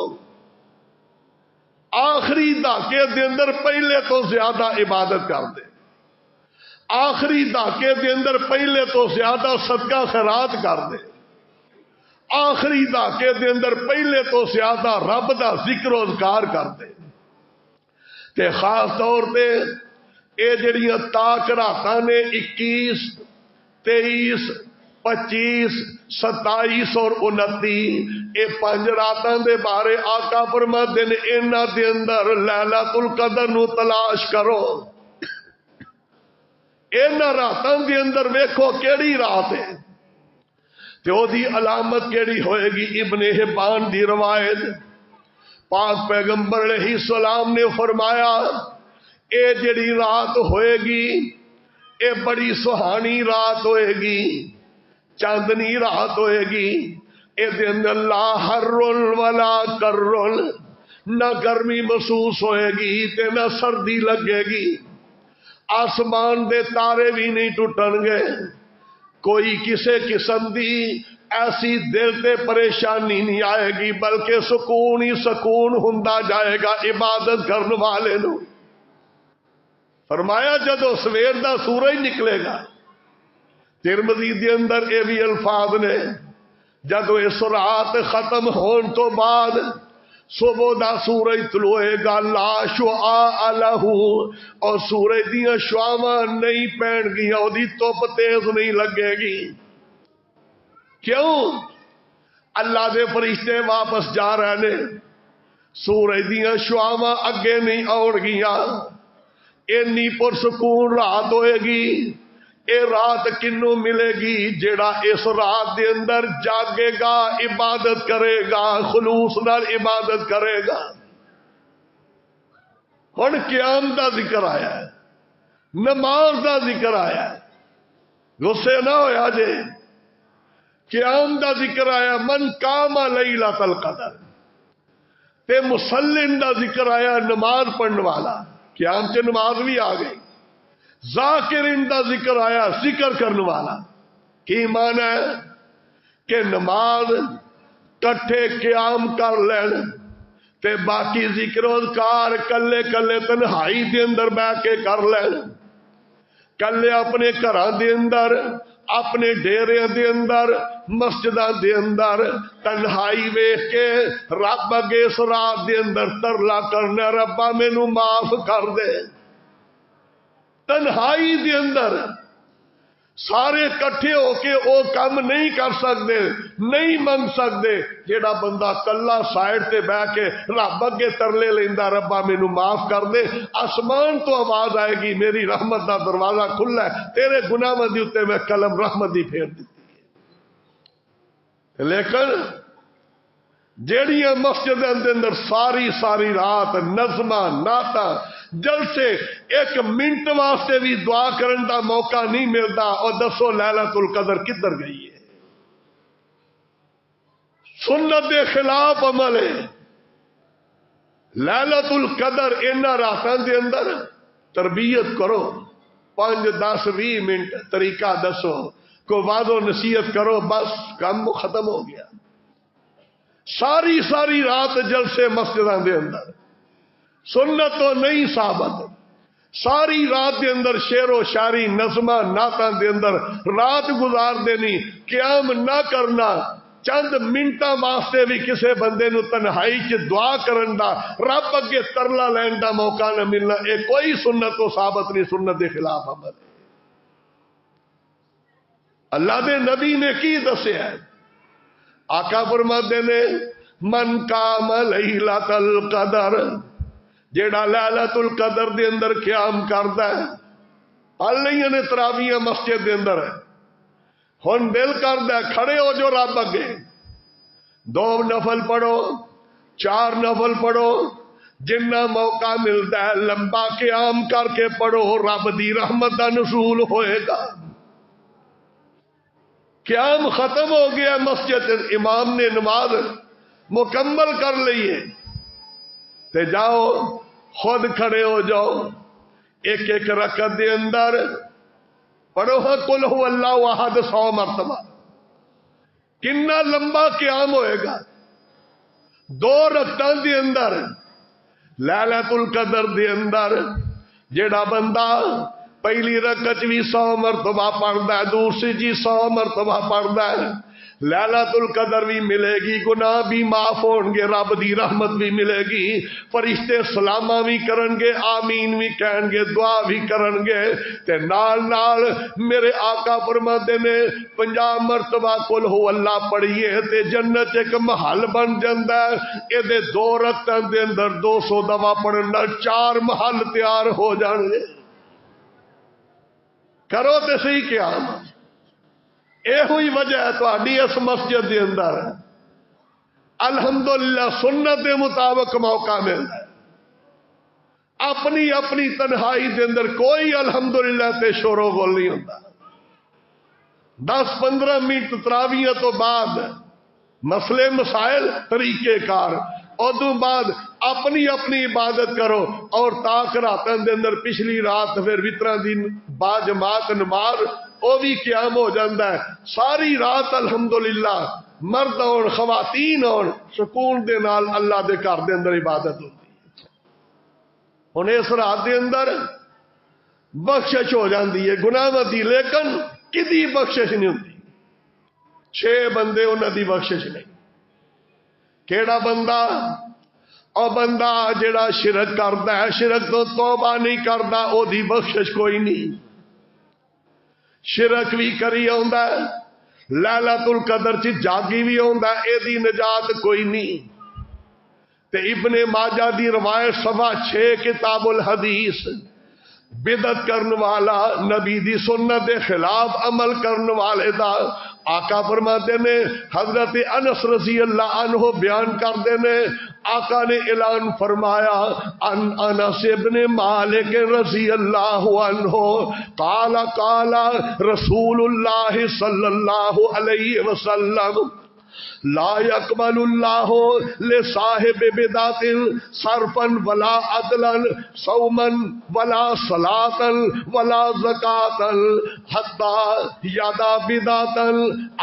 آخری دھاکے دے اندر پہلے تو زیادہ عبادت کر دے، آخری دھاکے دے اندر پہلے تو زیادہ صدقہ خیرات کر دے، آخری دھاکے دے اندر پہلے تو زیادہ رب دا ذکر و اذکار کر دے۔ تے خاص طور تے اے جڑیاں تاک راتاں نے 21، 23، 25، 27 اور 29، اے 5 راتاں دے بارے آقا فرماندے نے انہاں دے اندر لیلۃ القدر نو تلاش کرو۔ انہاں راتاں دے اندر ویکھو کیڑی رات ہے تے او دی علامت کیڑی ہوئے گی۔ ابن حبان دی روایت، پاک پیغمبر علیہ السلام نے فرمایا اے جڑی رات ہوئے گی اے بڑی سہانی رات ہوئے گی، چاندنی رات ہوئے گی، اے دے اندر لا حر ولا کر، نہ گرمی محسوس ہوئے گی تے نہ سردی لگے گی، آسمان دے تارے بھی نہیں ٹوٹن گے، کوئی کسے قسم دی ایسی دل تے پریشانی نہیں آئے گی، بلکہ سکون ہی سکون ہوندا جائے گا عبادت کرنے والے نو۔ فرمایا جدو سویر دا سورج نکلے گا، ترمذی دے اندر اے بھی الفاظ نے، جدو اس رات ختم ہون تو بعد صبح دا سورج طلوعے گا، لا شعاع لہ، اور سورج دیاں شعاواں نہیں پین گیاں، او دی توپ تیز نہیں لگے گی۔ کیوں؟ اللہ دے فرشتے واپس جا رہے نے، سورج دیاں شعاواں اگے نہیں آؤ گیاں، اینی پرسکون رات ہوئے گی۔ اے رات کنوں ملے گی؟ جیڑا اس رات دے اندر جاگے گا، عبادت کرے گا، خلوص نال عبادت کرے گا۔ ہن قیام دا ذکر آیا ہے، نماز دا ذکر آیا ہے، غصے نہ ہویا جے، قیام دا ذکر آیا، من قام لیلۃ القدر، تے مسلم دا ذکر آیا، نماز پڑھنے والا، قیام چ نماز بھی آ گئی، ذاکرین دا ذکر آیا، ذکر کرنے والا۔ کی معنی ہے کہ نماز کٹھے قیام کر لین تے باقی ذکر و اذکار کلے کلے تنہائی دے اندر بیٹھ کے کر لین، کلے اپنے گھراں دے اندر، اپنے ڈیرے دے اندر، مسجداں دے اندر تنہائی ویکھ کے رب اگے اس رات دے اندر ترلا کرنا، ربا مینو معاف کر دے۔ تنہائی دے اندر سارے کٹھے ہو کے او کام نہیں کر سکتے، نہیں منگ سکتے، جیڑا بندہ کلا سائڈ تے بہ کے رب اگے ترلے لیندا، ربا مینو معاف کر دے، آسمان تو آواز آئے گی میری رحمت دا دروازہ کھلا ہے، تیرے گناہاں دے اوتے میں قلم رحمت دی پھیر دتی ہے۔ لیکن جیڑیاں مسجد دے اندر ساری ساری رات نظماں نعتاں جلسے، ایک منٹ واسطے بھی دعا کرن دا موقع نہیں ملتا، اور دسو لیلۃ القدر کدھر گئی ہے؟ سنت دے خلاف عمل ہے۔ لیلۃ القدر انہاں راتاں دے اندر تربیت کرو، 5، 10، 20 منٹ طریقہ دسو، کو وعظ و نصیحت کرو، بس کام ختم ہو گیا۔ ساری ساری رات جلسے مسجداں دے اندر، سنت تو نہیں ثابت، ساری رات دے اندر شعر و شاعری نظماں نعتاں دے اندر رات گزار دینی، قیام نہ کرنا، چند منٹاں واسطے بھی کسے بندے نو تنہائی چ دعا کرن دا، رب اگے ترلا لین دا موقع نہ ملنا، اے کوئی سنت تو ثابت نہیں، سنت دے خلاف عمل ہے۔ اللہ دے نبی نے کی دسیا ہے؟ آقا فرماتے نے من قام لیلۃ القدر، جیڑا لیلۃ القدر دے اندر قیام کردا ہے، اللہ نے تراویح مسجد دے اندر ہے، ہن دل کردا ہے کھڑے ہو جو رب اگے، 2 نفل پڑھو، 4 نفل پڑھو، جنہ موقع ملتا ہے لمبا قیام کر کے پڑھو، رب دی رحمت دا نزول ہوئے گا۔ قیام ختم ہو گیا مسجد، امام نے نماز مکمل کر لی ہے، تے جاؤ خود کھڑے ہو جاؤ، ایک ایک رکعت دے اندر پڑھو قل هو اللہ احد 100 مرتبہ. کنا لمبا قیام ہوئے گا. 2 رکعتاں دے اندر لیلۃ القدر دے اندر جیڑا بندہ پہلی رکعت بھی 100 مرتبہ پڑھدا ہے، دوسری جی 100 مرتبہ پڑھدا ہے، لیلۃ القدر بھی ملے گی، گناہ بھی معاف ہون گے، رب دی رحمت بھی ملے گی، فرشتے سلامہ بھی کرن گے، آمین بھی کہن گے، دعا بھی کرن گے، تے نال نال میرے آقا فرماتے نے 50 مرتبہ قل ہو اللہ پڑھیے تے جنت ایک محل بن جاندا ہے. اے دے 2 رکعتاں دے اندر 200 دفعہ پڑھن نال 4 محل تیار ہو جان گے. کرو تے صحیح قیام. اے ہوئی وجہ ہے تہاڈی اس مسجد دے اندر الحمدللہ سنت دے مطابق موقع ملدا ہے. اپنی اپنی تنہائی دے اندر کوئی الحمدللہ تے شور و غل نہیں ہوندا. 10-15 منٹ تراویح تو بعد مسئلے مسائل طریقے کار، ادو بعد اپنی اپنی عبادت کرو. اور تاک راتاں دے اندر پچھلی رات پھر وتراں دی با جماعت نماز وہ بھی قیام ہو جاتا ہے. ساری رات الحمدللہ مرد اور خواتین اور سکون دے نال اللہ دے گھر دے اندر عبادت ہوتی ہے. ہن اس رات دے اندر بخشش ہو جاتی ہے گناہاں دی، لیکن کدی بخشش نہیں ہوتی. 6 بندے انہاں دی بخشش نہیں. کیڑا بندہ؟ او بندہ جڑا شرک کردا ہے، شرک تو توبہ نہیں کردا، او دی بخشش کوئی نہیں. شرک بھی کری آندا ہے، لیلۃ القدر چ جاگی بھی آندا ہے، اے دی نجات کوئی نہیں. تے ابن ماجہ دی روایت صفحہ 6 کتاب الحدیث، بدعت کرن والا، نبی دی سنت دے خلاف عمل کرن والے دا آقا فرماتے نے، حضرت انس رضی اللہ عنہ بیان کرتے نے، آقا نے اعلان فرمایا ان انس ابن مالک رضی اللہ عنہ قال قال رسول اللہ صلی اللہ علیہ وسلم لا يقبل اللہ لصاحب بدعت صرفا ولا عدلا صوما ولا صلاة ولا زکاة حتی یادا بدعتا.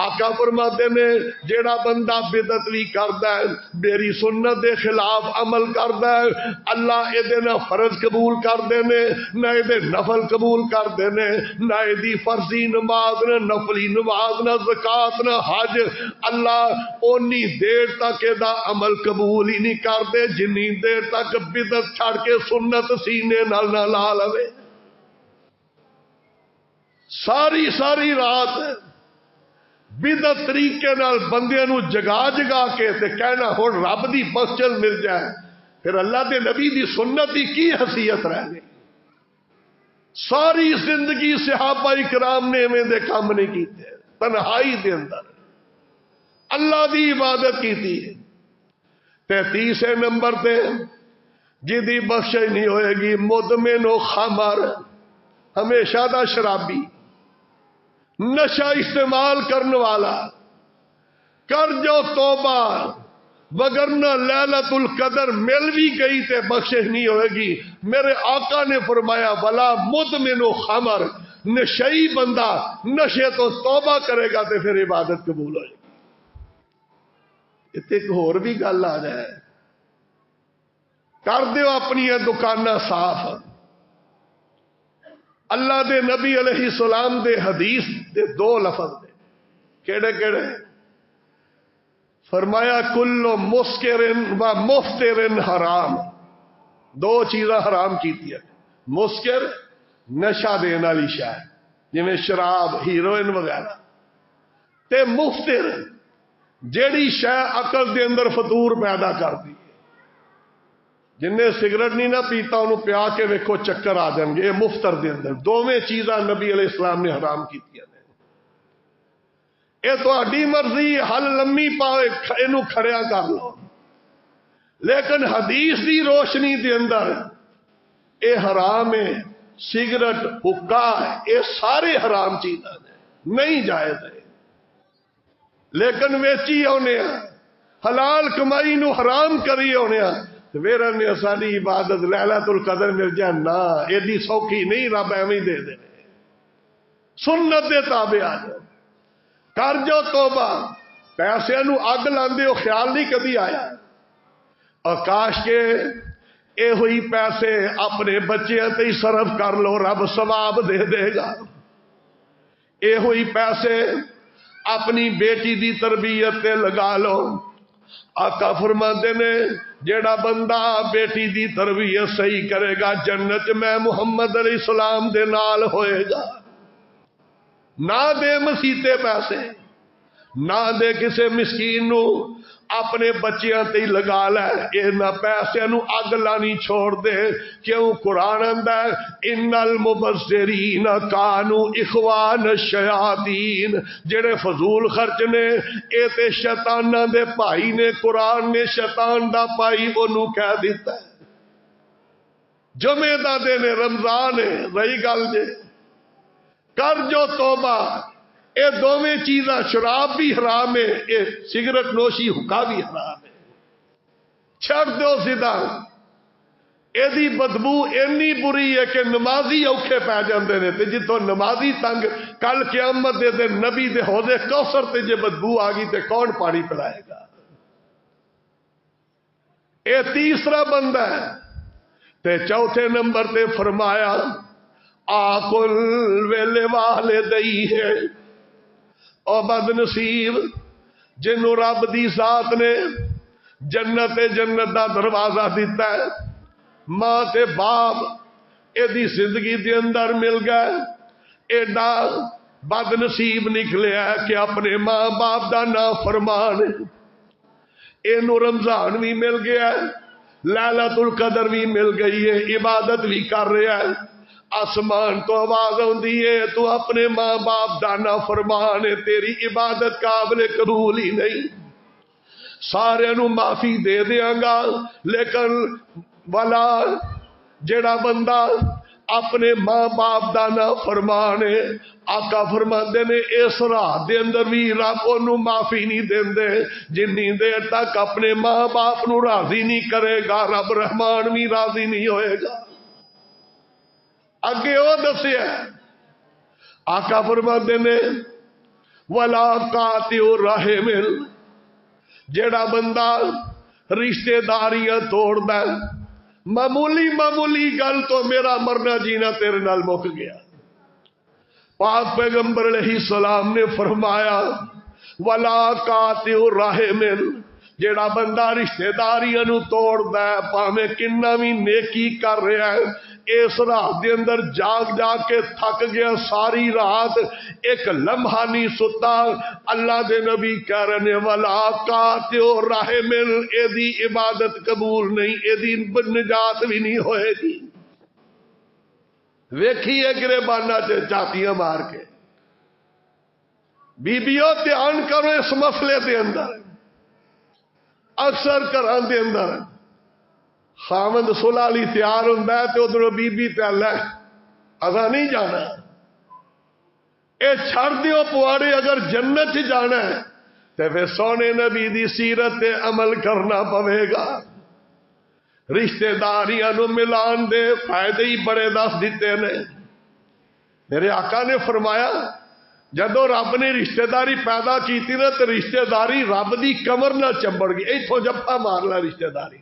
آقا فرماتے نے جیڑا بندہ بدعت بھی کردا ہے، میری سنت دے خلاف عمل کردا ہے، اللہ اے دے نہ فرض قبول کردے نے، نہ اے دے نفل قبول کردے نے، نہ اے دی فرضی نماز، نہ نفلی نماز، نہ زکات، نہ حج. اللہ اونی دیر تک دا عمل قبول ہی نہیں کرتے جنی دیر تک بدعت چھڑ کے سنت سینے نال نہ لا لوے. ساری ساری رات بدعت طریقے نال بندے نو جگا جگا کے تے کہنا ہن رب دی بخشش مل جائے، پھر اللہ دے نبی دی سنت دی کی حیثیت رہ گئی؟ ساری زندگی صحابہ کرام نے ایویں دے کام نہیں کیتے، تنہائی دے اندر اللہ دی عبادت کی تھی. تے تیسرے نمبر تے جدی بخشش نہیں ہوئے گی مدمن و خمر، ہمیشہ دا شرابی، نشہ استعمال کرنے والا. کر جو توبہ، وگرنہ لیلۃ القدر مل بھی گئی تے بخشش نہیں ہوئے گی. میرے آقا نے فرمایا ولا مدمن و خمر، نشئی بندہ نشے تو توبہ کرے گا تے پھر عبادت قبول ہو جائے گی. ایک اور بھی گل آ جائے، کر دیو اپنی دکاناں صاف. اللہ دے نبی علیہ السلام دے حدیث دے 2 لفظ دے کیڑے کیڑے؟ فرمایا کل مسکرن و مفترن حرام. 2 چیزاں حرام کیتی ہیں. مسکر نشہ دین والی شے جویں شراب، ہیروئن وغیرہ، تے مفتر جیڑی شے عقل دے اندر فطور پیدا کرتی. جن نے سگریٹ نہیں نہ پیتا انہوں پیا کے ویکھو چکر آ جان گے. مفتر دے اندر 2 چیزاں نبی علیہ السلام نے حرام کیتیاں. اے تہاڈی مرضی، حل لمی پاوے اینو کھڑیا کر لو، لیکن حدیث دی روشنی دے اندر اے حرام ہے. سگریٹ، حقہ، اے سارے حرام چیزاں نہیں جائز ہے، لیکن ویچی آنے حلال کمائی نو حرام کری آنے سویرا نے ساری عبادت لیلۃ القدر مل جائے نہ ایڈی سوکھی نہیں، رب ایویں دے دے، سنت دے تابع آ جاؤ، کر جو توبہ۔ پیسے نو اگ لاندے ہو خیال نہیں کبھی آیا اور کاش کے اے ہوئی پیسے اپنے بچیاں تے ہی صرف کر لو، رب ثواب دے دے گا۔ اے ہوئی پیسے اپنی بیٹی دی تربیت تے لگا لو۔ آقا فرماندے نے جیڑا بندہ بیٹی دی تربیت صحیح کرے گا جنت میں محمد علیہ السلام دے نال ہوئے گا۔ نہ دے مسیتے پیسے، نہ دے کسے مسکین نو، اپنے بچیاں تے ہی لگا لے، اینا پیسے نو اگ لانی چھوڑ دے۔ کیوں؟ قرآن آندا ہے ان المبذرین کانوا اخوان الشیاطین، جڑے فضول خرچ نے اے تے شیطاناں دے بھائی نے۔ قرآن نے شیطان دا بھائی اونوں کہہ دیتا ہے۔ جمعے دا دن رمضان ہے، رہی گل جے کر جو توبہ۔ اے دوویں چیزاں، شراب بھی حرام ہے، اے سگرٹ نوشی حقہ بھی حرام ہے، چھڑ دو سیدھا۔ اے دی بدبو اینی بری ہے کہ نمازی اوکھے پہ جاندے نے، تے جتوں نمازی تنگ، کل قیامت دے دن نبی دے حوض کوثر تے جے بدبو آ گئی تے کون پانی پلائے گا؟ اے تیسرا بندہ ہے۔ تے چوتھے نمبر تے فرمایا آکل ویلے والدئی ہے، او بد نصیب جنوں رب دی ذات نے جنت دا دروازہ دیتا ہے، ماں تے باپ اے دی زندگی دے اندر مل گئے، ایڈا بد نصیب نکلیا ہے کہ اپنے ماں باپ دا نافرمان ہے۔ اینو رمضان بھی مل گیا ہے، لیلۃ القدر بھی مل گئی ہے، عبادت بھی کر رہا ہے، آسمان تو آواز آندی ہے تو اپنے ماں باپ دا نافرمان ہے، تیری عبادت قابل قبول ہی نہیں، سارے نو معافی دے دیاں گا لیکن والا جڑا بندہ اپنے ماں باپ دا نافرمان ہے، آقا فرماندے نے اس رات دے اندر بھی رب اونوں معافی نہیں دیندے جنی دیر تک اپنے ماں باپ نو راضی نہیں کرے گا، رب رحمان بھی راضی نہیں ہوئے گا۔ اگے وہ دسیا آقا فرماندے نے ولا قاطع الرحم، جیڑا بندہ رشتے داریاں توڑدا ہے، معمولی معمولی گل تو میرا مرنا جینا تیرے نال مک گیا۔ پاک پیغمبر علیہ السلام نے فرمایا ولا قاطع الرحم، جیڑا بندہ رشتے داریاں نو توڑدا ہے پاویں کنا بھی نیکی کر رہا ہے، اس رات دے اندر جاگ جاگ کے تھک گیا، ساری رات ایک لمحہ نہیں ستا، اللہ دے نبی کہہ رہے ہیں ولا قاطع الرحم، اے دی عبادت قبول نہیں، اے دی نجات بھی نہیں ہوئے گی۔ ویکھیے گریبانہ چ چاٹیاں مار کے۔ بیبیوں دھیان کرو اس مسئلے دے اندر، اکثر گھراں دے اندر خاوند صلح لی تیار ہوندا ہے تے ادھروں بی بی تے اللہ اساں نہیں جانا، اے چھڑ دیو پواڑے، اگر جنت چ جانا ہے تے پھر سونے نبی دی سیرت تے عمل کرنا پوے گا۔ رشتے داریاں نو ملان دے فائدے ہی بڑے دس دیتے نے۔ میرے آقا نے فرمایا جدو رب نے رشتے داری پیدا کیتی نا تے رشتے داری رب دی کمر نہ چمبڑ گئی، ایتھوں جپا مارنا رشتے داری۔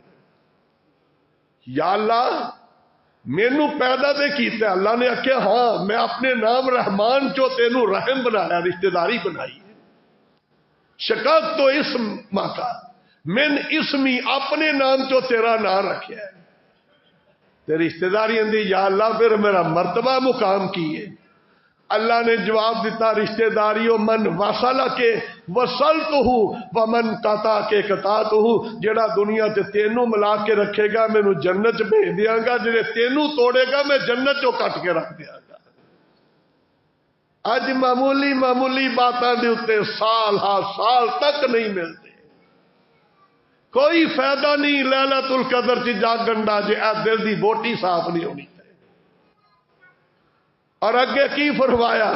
یا اللہ مینو پیدا تے کیتا، اللہ نے آخیا ہاں میں اپنے نام رحمان چو تینو رحم بنایا، رشتے داری بنائی ہے۔ شقاق تو اسم ماتا من اسمی، اپنے نام چو تیرا نام رکھیا ہے تے رشتے داری اندی یا اللہ پھر میرا مرتبہ مقام کی ہے۔ اللہ نے جواب دیتا رشتے داریوں من وصل کے وصلتہ ومن قطع کے قطعتہ، جڑا دنیا تے تینوں ملا کے رکھے گا مینوں جنت بھیج دیاں گا، جڑے تینوں توڑے گا میں جنت چوں کٹ کے رکھ دیاں گا۔ اج معمولی معمولی باتاں دے اوتے سال ہا سال تک نہیں ملتے، کوئی فائدہ نہیں۔ لیلۃ القدر چ جا گنڈا جے دل دی بوٹی صاف نہیں ہونی۔ اور اگے کی فرمایا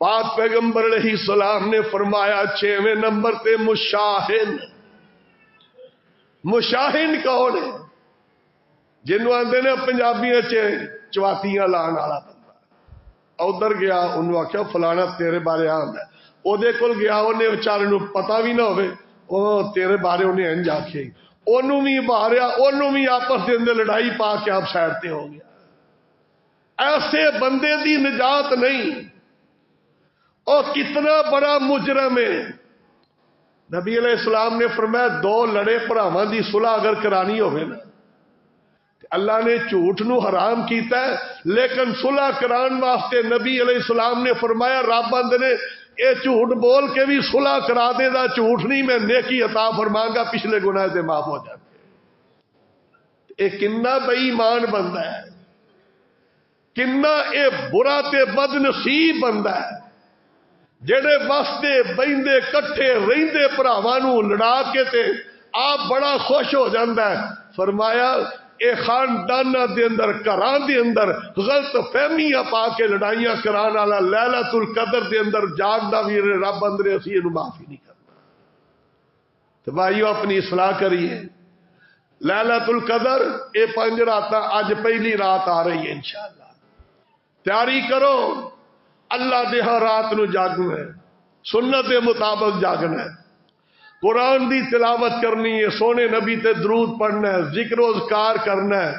پاک پیغمبر علیہ السلام نے فرمایا 6ویں نمبر تے مشاہن، مشاہن کون ہے؟ جنوں آندے نے پنجابیاں چواتیاں لان والا بندہ ادھر گیا، انہوں آخیا فلانا تیرے بارے آندا ہے، وہ کول گیا، انہیں بچارے نو پتا بھی نہ ہوئے، وہ تیرے بارے انہیں انج آخیا، انہوں بھی ماریا، انہوں بھی آپس کے اندر لڑائی پا کے آپ سائڈ تے ہو گیا۔ ایسے بندے دی نجات نہیں، اور کتنا بڑا مجرم ہے۔ نبی علیہ السلام نے فرمایا دو لڑے بھراواں دی صلح اگر کرانی ہوگی نا، اللہ نے جھوٹ نو حرام کیتا ہے، لیکن صلح کران واسطے نبی علیہ السلام نے فرمایا رب بند نے اے جھوٹ بول کے بھی صلح کرا دے دا، جھوٹ نہیں میں نیکی عطا فرماں گا، پچھلے گناہ سے معاف ہو جائے۔ اے کنا بے ایمان بندہ ہے، کنا اے برا تے بد نصیب بندہ ہے، جڑے واسطے بہندے کٹھے رہندے بھراواں نو لڑا کے تے آپ بڑا خوش ہو جاندا ہے۔ فرمایا اے خانداناں دے اندر گھراں دے اندر غلط فہمیاں پا کے لڑائیاں کران والا لیلۃ القدر دے اندر جاگدا وی رب اندر اسی اینو معاف ہی نہیں کرنا۔ تے بھائیو اپنی اصلاح کریے۔ لیلۃ القدر اے 5 راتاں اج پہلی رات آ رہی ہے انشاءاللہ، تیاری کرو، اللہ دے ہر رات نو جاگنا ہے، سنت دے مطابق جاگنا ہے، قرآن دی تلاوت کرنی ہے، سونے نبی تے درود پڑھنا ہے، ذکر و اذکار کرنا ہے،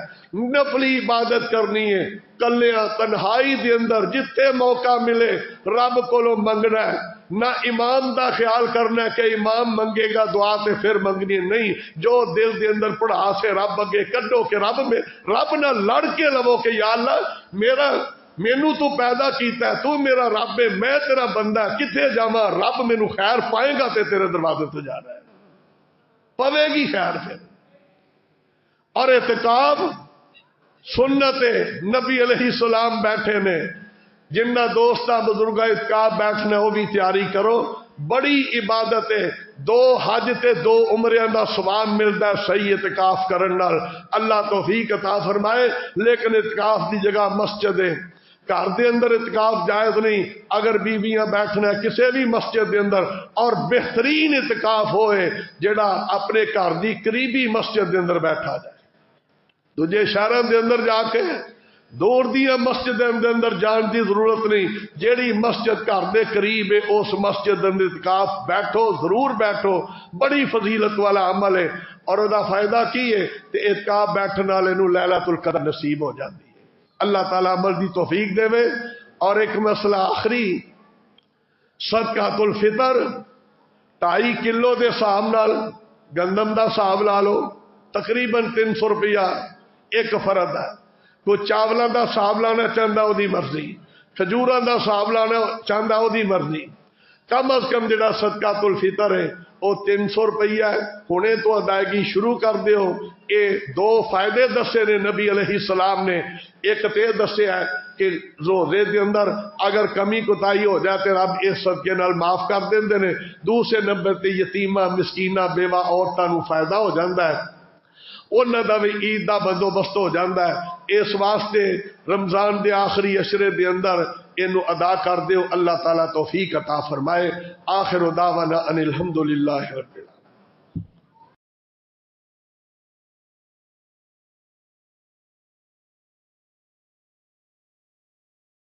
نفلی عبادت کرنی ہے، کلیاں تنہائی دے اندر جتھے موقع ملے رب کولو منگنا ہے، نہ امام دا خیال کرنا ہے کہ امام منگے گا دعا تے پھر منگنی ہے، نہیں، جو دل دے اندر پڑھا سے رب اگے کڈو کہ رب نہ لڑ کے لو کہ یا اللہ مینو تو پیدا کیتا ہے، تو میرا رب ہے، میں تیرا بندہ ہے، کتنے جاواں رب مینو خیر پائے گا تے تیرے دروازے تو جا رہا ہے، پوے گی خیر پھر۔ اور اعتکاف سنت نبی علیہ السلام بیٹھے نے، جنہ دوستاں بزرگاں اعتکاف بیٹھنا وہ بھی تیاری کرو، بڑی عبادت ہے، 2 حج تے 2 عمریاں دا ثواب ملدا ہے صحیح اعتکاف کرن نال، اللہ توفیق عطا فرمائے۔ لیکن اعتکاف دی جگہ مسجد ہے، گھر دے اندر اعتکاف جائز نہیں، اگر بیویاں بیٹھنا ہے کسی بھی مسجد دے اندر، اور بہترین اعتکاف ہوئے جڑا اپنے گھر دی قریبی مسجد دے اندر بیٹھا جائے، دوجے شہراں دے اندر جا کے دور دیا مسجد دے اندر جان دی ضرورت نہیں، جیڑی مسجد گھر دے قریب ہے اس مسجد دے اندر اعتکاف بیٹھو، ضرور بیٹھو، بڑی فضیلت والا عمل ہے، اور دا فائدہ کی ہے تے اعتکاف بیٹھنے والے نو لیلۃ القدر نصیب ہو جاتی ہے۔ اللہ تعالیٰ عمل دی توفیق دے وے۔ اور ایک مسئلہ آخری، صدقۃ الفطر 2.5 کلو دے حساب نال گندم دا حساب لا لو، تقریباً 300 روپیہ ایک فرد ہے۔ کوئی چاولاں دا حساب لانا چاہتا وہ دی مرضی، کھجوراں دا حساب لانا چاہتا وہ دی مرضی، کم از کم جڑا صدقۃ الفطر ہے وہ 300 روپیہ ہے، ہونے تو ادائیگی شروع کر دیو۔ یہ 2 فائدے دسے نے نبی علیہ السلام نے، ایک تے دسے ہے کہ روزے دے اندر اگر کمی کوتاہی ہو جائے تو رب اس صدقے نال معاف کر دیندے نے، دوسرے نمبر تے یتیماں مسکیناں بیوہ عورتاں نو فائدہ ہو جاندا ہے، انہاں دا بھی عید دا بندوبست ہو جاندا ہے۔ اس واسطے رمضان دے آخری عشرے دے اندر اینو ادا کر دیو، اللہ تعالیٰ توفیق عطا فرمائے۔ آخر دعوانا ان الحمدللہ رب العالمین۔